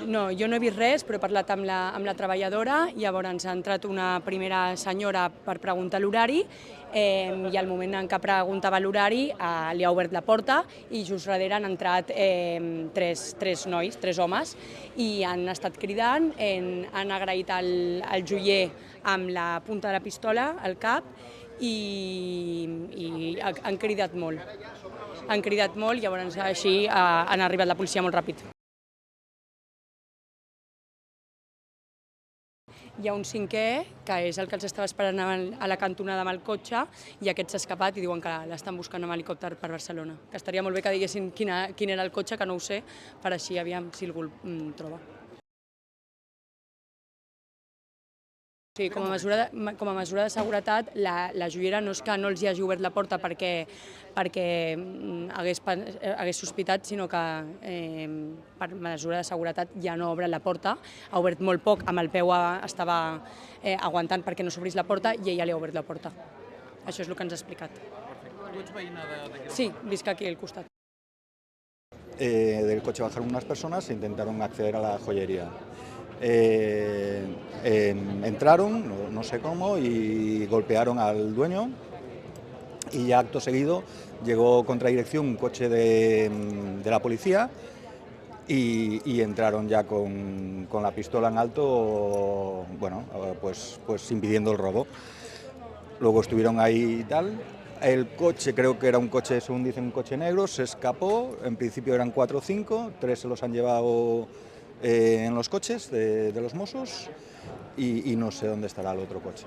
No, jo no he vist res, però he parlat amb la treballadora, llavors ha entrat una primera senyora per preguntar l'horari i al moment en què preguntava l'horari li ha obert la porta i just darrere han entrat tres nois, tres homes, i han estat cridant, han agraït el joier amb la punta de la pistola al cap i han cridat molt. Han cridat molt, llavors així han arribat la policia molt ràpid. Hi ha un cinquè, que és el que els estava esperant a la cantonada amb el cotxe, i aquest s'ha escapat i diuen que l'estan buscant amb helicòpter per Barcelona. Que estaria molt bé que diguessin quin era el cotxe, que no ho sé, per així aviam si algú el troba. Sí, com a mesura de seguretat, la joiera no és que no els hagi obert la porta perquè hagués sospitat, sinó que per mesura de seguretat ja no obre la porta, ha obert molt poc, amb el peu estava aguantant perquè no s'obrís la porta i ella li ha obert la porta. Això és el que ens ha explicat. Tu ets veïna d'aquest? Sí, visc aquí al costat. Del coche bajaron unas personas e intentaron acceder a la joyería. Entraron, no sé cómo, y golpearon al dueño, y ya acto seguido llegó contra dirección un coche de la policía y entraron ya con la pistola en alto, bueno, pues impidiendo el robo. Luego estuvieron ahí y tal. El coche, creo que era un coche, según dicen, un coche negro, se escapó. En principio eran 4 o 5, 3 se los han llevado en los coches de los Mossos y no sé dónde estará el otro coche.